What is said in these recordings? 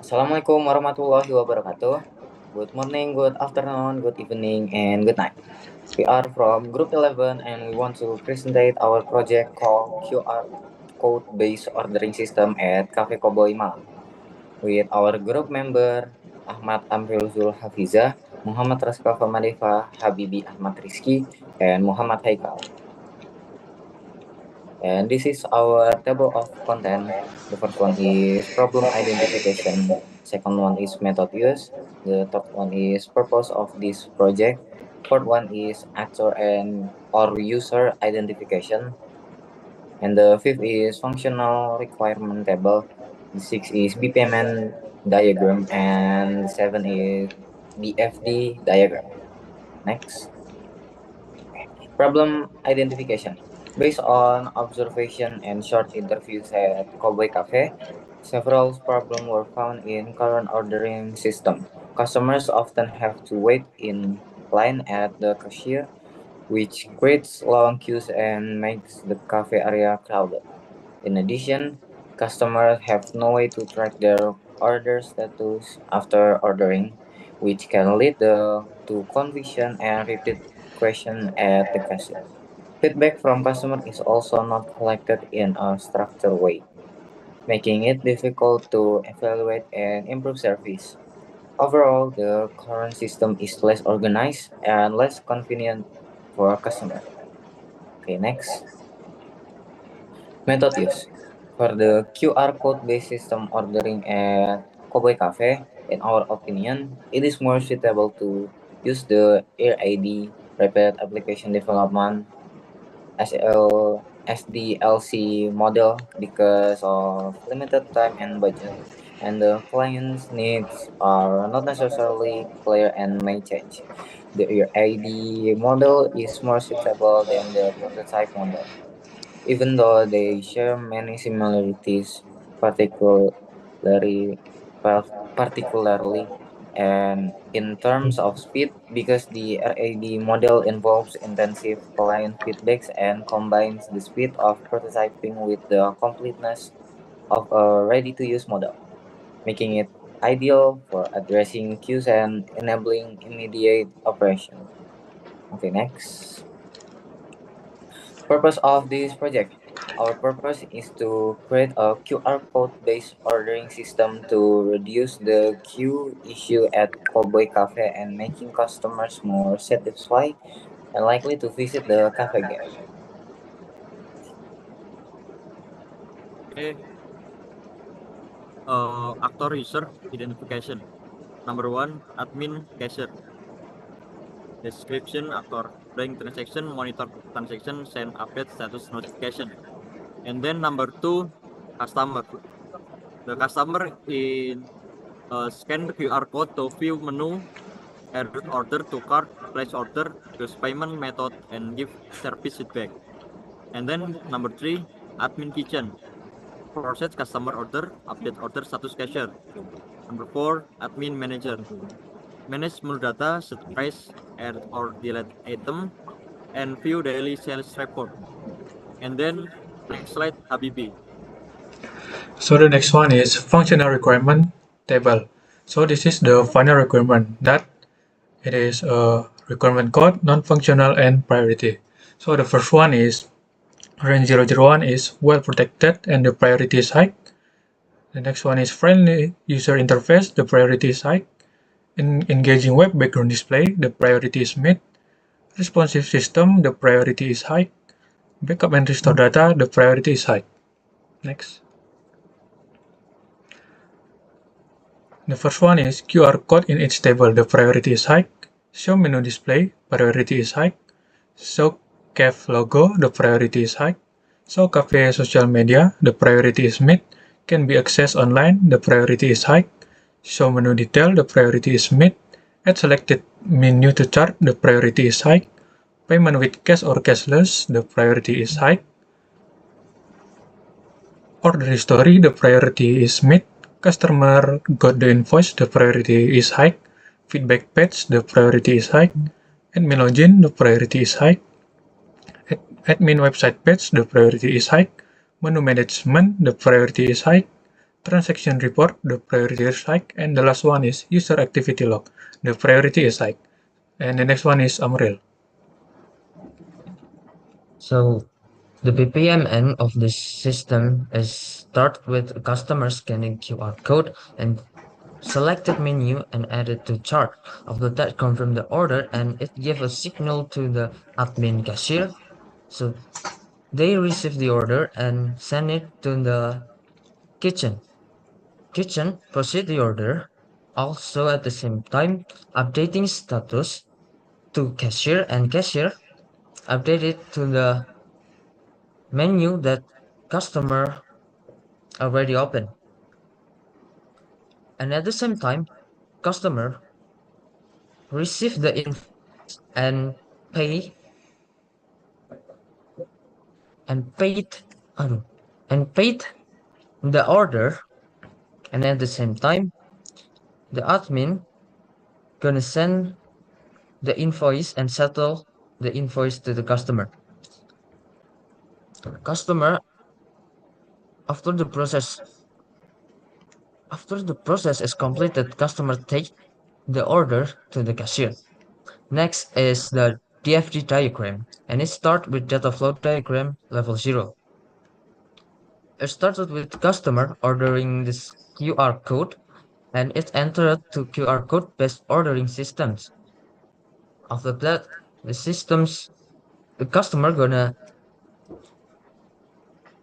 Assalamualaikum warahmatullahi wabarakatuh. Good morning, good afternoon, good evening, and good night. We are from Group 11 and we want to present our project called QR Code Based Ordering System at Cafe Cowboy Malang with our group member Ahmad Amril Zul Hafizah, Muhammad Raska Famadeva, Habibi Ahmad Rizki, and Muhammad Haikal. And this is our table of content. The first one is problem identification. Second one is method use. The third one is purpose of this project. Fourth one is actor and or user identification. And the fifth is functional requirement table. The sixth is BPMN diagram. And the seventh is BFD diagram. Next. Problem identification. Based on observation and short interviews at Cowboy Cafe, several problems were found in current ordering system. Customers often have to wait in line at the cashier, which creates long queues and makes the cafe area crowded. In addition, customers have no way to track their order status after ordering, which can lead to confusion and repeat questions at the cashier. Feedback from customers is also not collected in a structured way, making it difficult to evaluate and improve service. Overall, the current system is less organized and less convenient for a customer. Okay, next. Method use. For the QR code-based system ordering at Cowboy Cafe, in our opinion, it is more suitable to use the RAD, Rapid Application Development, SDLC model because of limited time and budget, and the client's needs are not necessarily clear and may change. The RAD model is more suitable than the prototype model even though they share many similarities, particularly particularly and in terms of speed, because the RAD model involves intensive client feedbacks and combines the speed of prototyping with the completeness of a ready-to-use model, making it ideal for addressing queues and enabling immediate operation. Okay, next. Purpose of this project. Our purpose is to create a QR code-based ordering system to reduce the queue issue at Cowboy Cafe and making customers more satisfied and likely to visit the cafe again. Okay, actor user identification. Number one, admin cashier. Description actor doing transaction, monitor transaction, send update status notification. And then number two, customer. The customer in scan the QR code to view menu, add order to cart, place order, choose payment method, and give service feedback. And then number three, admin kitchen. Process customer order, update order status cashier. Number four, admin manager. Manage menu data, set price, add or delete item, and view daily sales report. And then next slide, Habibi. So the next one is functional requirement table. So this is the final requirement that it is a requirement code, non-functional and priority. So the first one is range 001 is well protected and the priority is high. The next one is friendly user interface, the priority is high. In engaging web background display, the priority is mid. Responsive system, the priority is high. Backup and restore data, the priority is high. Next. The first one is QR code in each table, the priority is high. Show menu display, priority is high. Show cafe logo, the priority is high. Show cafe social media, the priority is mid. Can be accessed online, the priority is high. Show menu detail, the priority is mid. Add selected menu to chart, the priority is high. Payment with cash or cashless, the priority is high. Order history, the priority is mid. Customer got the invoice, the priority is high. Feedback page, the priority is high. Admin login, the priority is high. Admin website page, the priority is high. Menu management, the priority is high. transaction report, the priority is high, and the last one is user activity log, the priority is high. And the next one is Amril. So the BPMN of this system is start with a customer scanning QR code and selected menu and added to chart. After that, confirm the order and it give a signal to the admin cashier. So they receive the order and send it to the kitchen. Kitchen proceed the order, also at the same time updating status to cashier and cashier update it to the menu that customer already opened. And at the same time, customer receive the invoice and pay and paid and paid the order, and at the same time the admin gonna send the invoice and settle the invoice to the customer. Customer after the process is completed, customer take the order to the cashier. Next is the DFD diagram, and it starts with data flow diagram level 0. It started with customer ordering this QR code, and it entered to QR code based ordering systems. After that, the customer gonna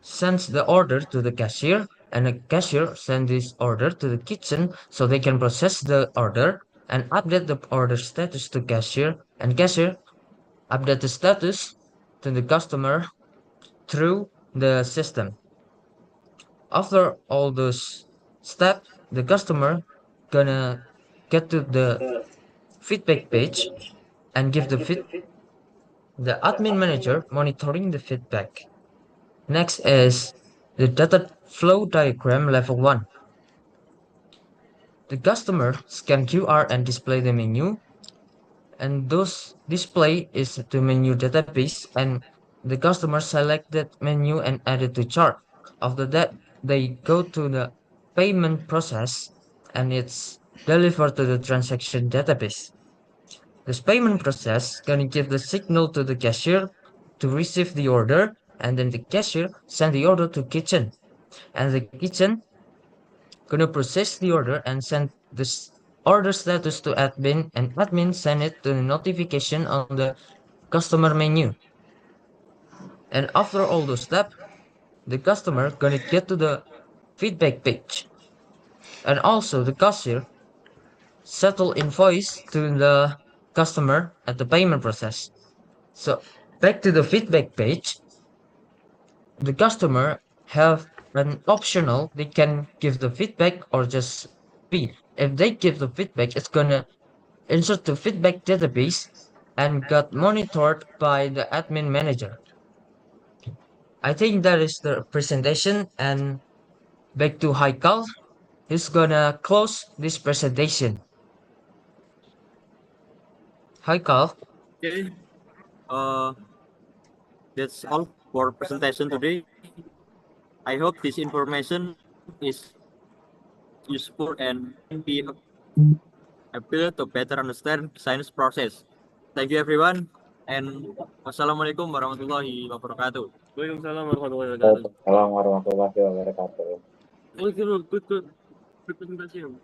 sends the order to the cashier, and the cashier send this order to the kitchen so they can process the order and update the order status to cashier, and cashier update the status to the customer through the system. After all those steps, the customer gonna get to the feedback page and give the admin manager monitoring the feedback. Next is the data flow diagram level 1. The customer scan QR and display the menu, and those display is the menu database, and the customer select that menu and add it to chart. After that, they go to the payment process and it's delivered to the transaction database. This payment process gonna give the signal to the cashier to receive the order, and then the cashier send the order to kitchen, and the kitchen gonna process the order and send this order status to admin, and admin send it to the notification on the customer menu. And after all those steps, the customer gonna get to the feedback page, and also the cashier settle invoice to the customer at the payment process. So back to the feedback page, the customer have an optional, they can give the feedback or just be. If they give the feedback, it's gonna insert the feedback database and got monitored by the admin manager. I think that is the presentation, and back to Haikal. He's gonna close this presentation. Haikal. Okay. That's all for presentation today. I hope this information is useful and be able to better understand science process. Thank you everyone, and wassalamualaikum warahmatullahi wabarakatuh. Waalaikumsalam warahmatullahi wabarakatuh. Assalamualaikum warahmatullahi wabarakatuh. Good presentation.